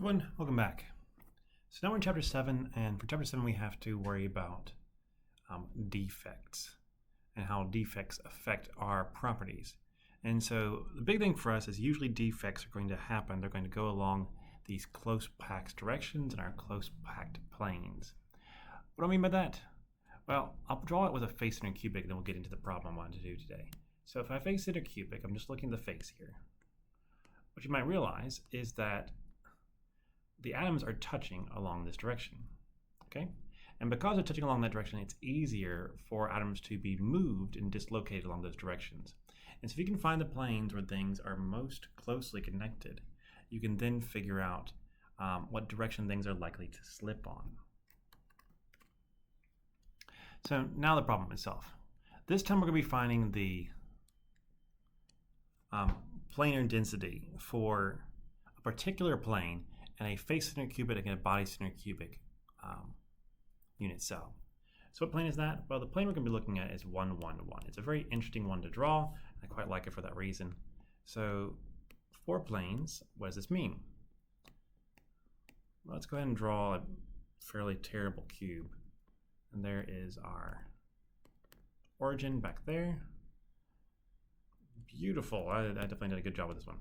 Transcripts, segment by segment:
Everyone, welcome back. So now we're in Chapter 7, and for Chapter 7 we have to worry about defects and how defects affect our properties. And so the big thing for us is usually defects are going to happen. They're going to go along these close packed directions and our close packed planes. What do I mean by that? Well, I'll draw it with a face center cubic, then we'll get into the problem I wanted to do today. So if I face center cubic, I'm just looking at the face here. What you might realize is that the atoms are touching along this direction, okay? And because they're touching along that direction, it's easier for atoms to be moved and dislocated along those directions. And so if you can find the planes where things are most closely connected, you can then figure out what direction things are likely to slip on. So now the problem itself. This time we're going to be finding the planar density for a particular plane and a face center cubic and a body center cubic unit cell. So what plane is that? Well, the plane we're going to be looking at is 1, 1, 1. It's a very interesting one to draw. I quite like it for that reason. So 4 planes, what does this mean? Let's go ahead and draw a fairly terrible cube. And there is our origin back there. Beautiful. I definitely did a good job with this one.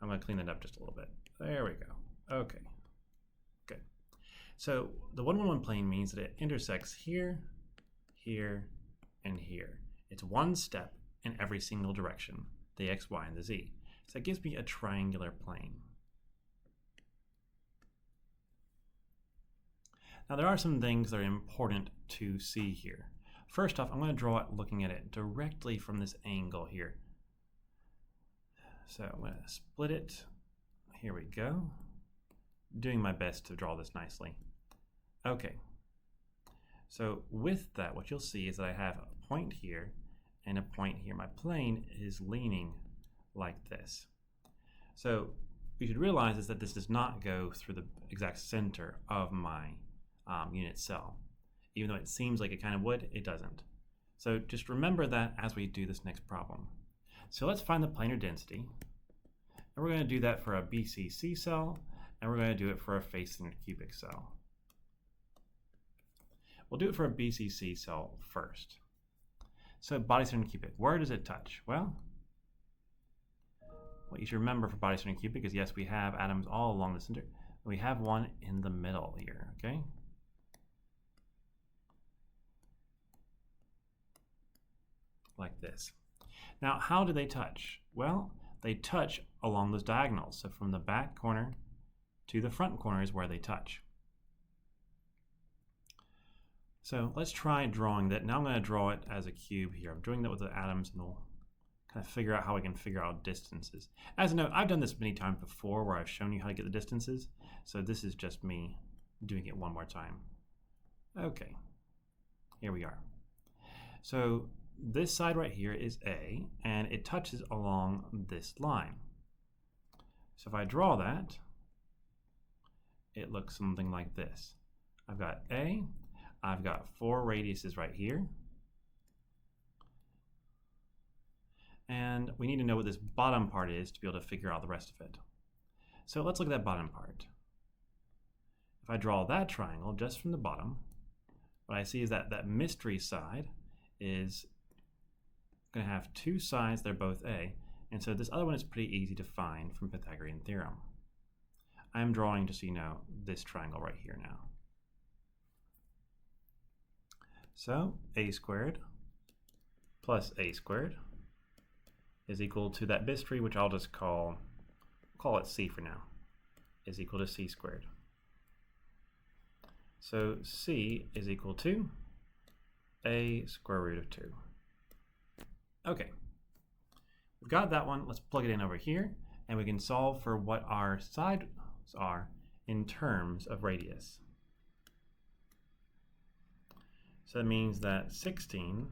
I'm going to clean that up just a little bit. There we go. Okay, good. So the 1, 1, 1 plane means that it intersects here, here, and here. It's one step in every single direction, the x, y, and the z. So that gives me a triangular plane. Now there are some things that are important to see here. First off, I'm going to draw it looking at it directly from this angle here. So I'm going to split it. Here we go. Doing my best to draw this nicely. Okay. So with that, what you'll see is that I have a point here and a point here. My plane is leaning like this. So you should realize is that this does not go through the exact center of my unit cell. Even though it seems like it kind of would, it doesn't. So just remember that as we do this next problem. So let's find the planar density. And we're going to do that for a BCC cell, and we're going to do it for a face centered cubic cell. We'll do it for a BCC cell first. So body centered cubic, where does it touch? Well, what you should remember for body centered cubic is yes, we have atoms all along the center. We have one in the middle here, okay? Like this. Now, how do they touch? Well, they touch along those diagonals. So from the back corner to the front corner is where they touch. So let's try drawing that. Now I'm going to draw it as a cube here. I'm doing that with the atoms, and we'll kind of figure out how we can figure out distances. As a note, I've done this many times before where I've shown you how to get the distances. So this is just me doing it one more time. Okay, here we are. So this side right here is A, and it touches along this line. So if I draw that, it looks something like this. I've got A, I've got 4 radiuses right here, and we need to know what this bottom part is to be able to figure out the rest of it. So let's look at that bottom part. If I draw that triangle just from the bottom, what I see is that that mystery side is going to have 2 sides, they're both A, and so this other one is pretty easy to find from Pythagorean theorem. I'm drawing, just so you know, this triangle right here now. So a squared plus a squared is equal to that mystery, which I'll just call it C for now, is equal to C squared. So C is equal to a square root of 2. Okay, we've got that one. Let's plug it in over here, and we can solve for what our sides are in terms of radius. So that means that 16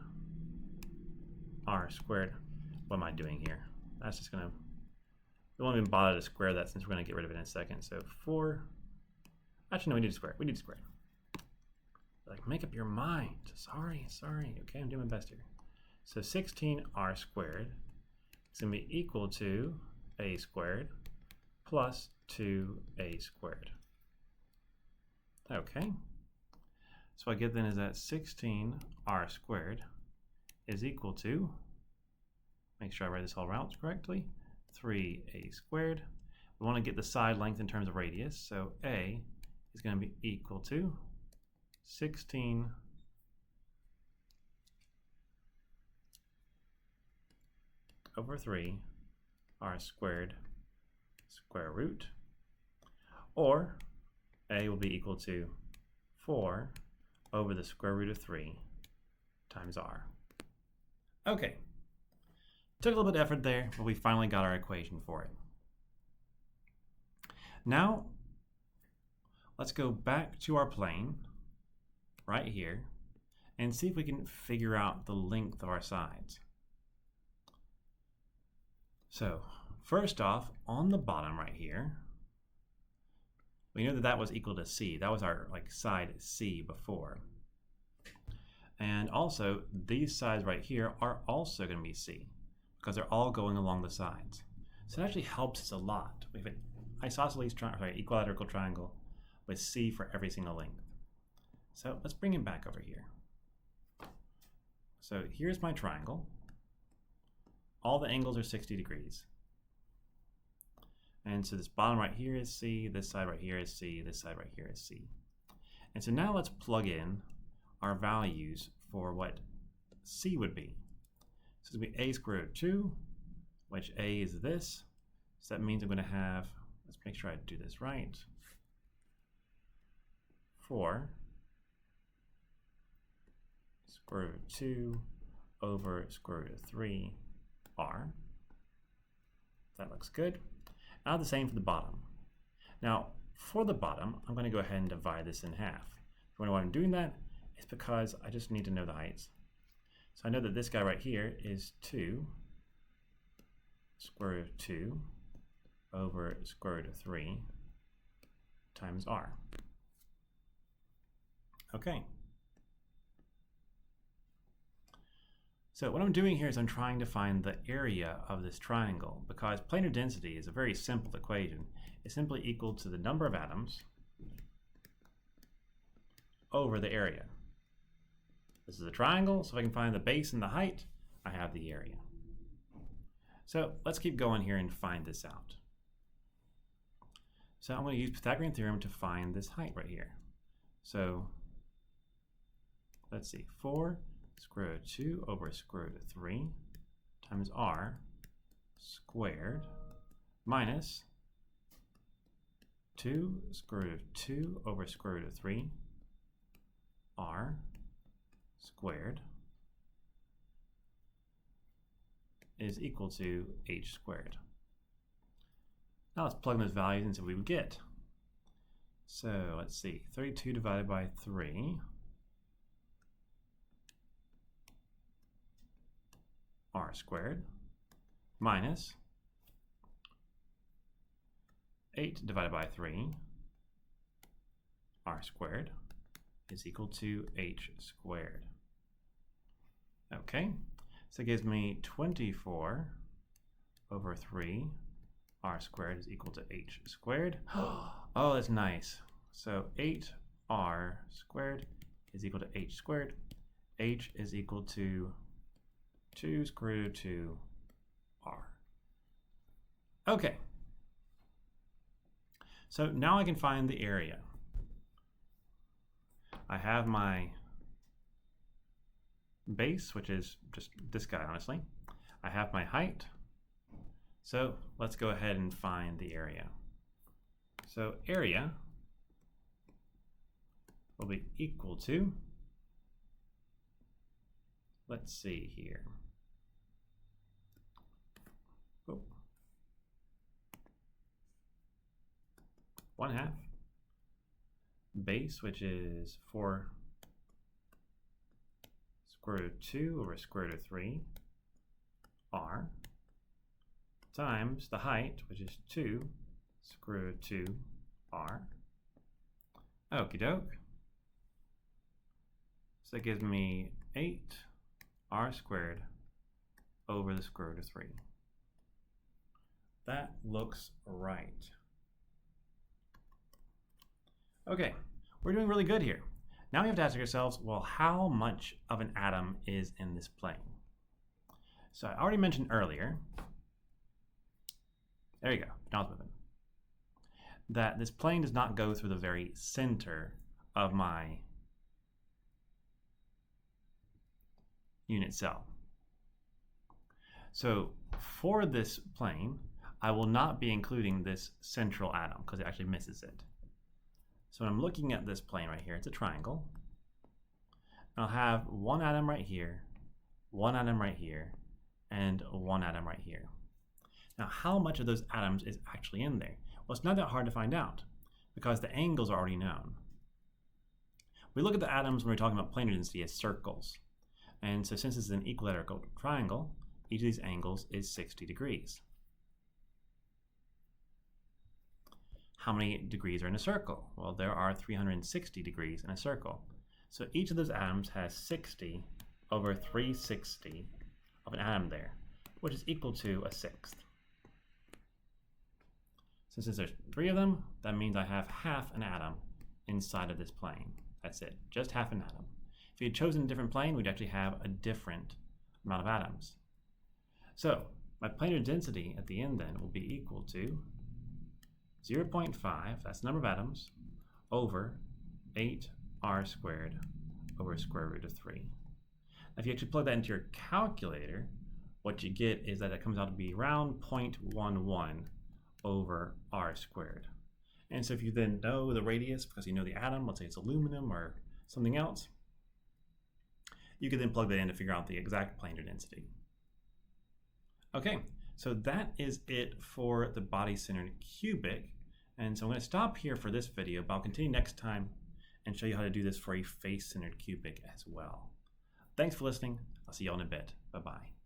r squared, what am I doing here? That's just going to, we won't even bother to square that since we're going to get rid of it in a second. So 4, actually no, we need to square it. We need to square it. Like, make up your mind. Sorry. Okay, I'm doing my best here. So 16r squared is going to be equal to a squared plus 2a squared. Okay, so what I get then is that 16r squared is equal to, make sure I write this all out correctly, 3a squared. We want to get the side length in terms of radius, so a is going to be equal to 16 over 3 r squared square root, or a will be equal to 4 over the square root of 3 times r. Okay, took a little bit of effort there, but we finally got our equation for it. Now, let's go back to our plane right here and see if we can figure out the length of our sides. So, first off, on the bottom right here, we know that that was equal to C. That was our side C before. And also, these sides right here are also going to be C because they're all going along the sides. So it actually helps us a lot. We have an isosceles equilateral triangle with C for every single length. So let's bring it back over here. So here's my triangle. All the angles are 60 degrees. And so this bottom right here is C, this side right here is C, this side right here is C. And so now let's plug in our values for what C would be. So it's going to be a square root of 2, which a is this. So that means I'm going to have, let's make sure I do this right, 4 square root of 2 over square root of 3 r. That looks good. Now the same for the bottom. Now for the bottom, I'm going to go ahead and divide this in half. Why I'm doing that is because I just need to know the heights. So I know that this guy right here is 2 square root of 2 over square root of 3 times r. Okay. So what I'm doing here is I'm trying to find the area of this triangle because planar density is a very simple equation. It's simply equal to the number of atoms over the area. This is a triangle, so if I can find the base and the height, I have the area. So let's keep going here and find this out. So I'm going to use Pythagorean theorem to find this height right here. So let's see, 4 square root of 2 over square root of 3 times r squared minus 2 square root of 2 over square root of 3 r squared is equal to h squared. Now let's plug in those values and see what we would get. So let's see, 32 divided by 3 r squared minus 8 divided by 3 r squared is equal to h squared. Okay, so it gives me 24 over 3 r squared is equal to h squared. Oh, that's nice. So 8r squared is equal to h squared. H is equal to 2 square root of 2 r. Okay. So now I can find the area. I have my base, which is just this guy, honestly. I have my height. So let's go ahead and find the area. So area will be equal to, let's see here. Oh. 1/2 base, which is 4 square root of 2 over square root of 3 r times the height, which is 2 square root of 2 r. Okie doke. So that gives me 8 r squared over the square root of 3. That looks right. Okay, we're doing really good here. Now we have to ask ourselves, well, how much of an atom is in this plane? So I already mentioned earlier, there you go, now it's moving, that this plane does not go through the very center of my unit cell. So for this plane, I will not be including this central atom because it actually misses it. So when I'm looking at this plane right here, it's a triangle. I'll have one atom right here, one atom right here, and one atom right here. Now, how much of those atoms is actually in there? Well, it's not that hard to find out because the angles are already known. We look at the atoms when we're talking about planar density as circles. And so since it's an equilateral triangle, each of these angles is 60 degrees. How many degrees are in a circle? Well, there are 360 degrees in a circle. So each of those atoms has 60 over 360 of an atom there, which is equal to a sixth. So since there's 3 of them, that means I have half an atom inside of this plane. That's it, just half an atom. If you had chosen a different plane, we'd actually have a different amount of atoms. So my planar density at the end then will be equal to 0.5, that's the number of atoms, over 8r squared over square root of 3. Now, if you actually plug that into your calculator, what you get is that it comes out to be around 0.11 over r squared. And so if you then know the radius, because you know the atom, let's say it's aluminum or something else, you can then plug that in to figure out the exact planar density. Okay, so that is it for the body-centered cubic. And so I'm going to stop here for this video, but I'll continue next time and show you how to do this for a face-centered cubic as well. Thanks for listening. I'll see you all in a bit. Bye-bye.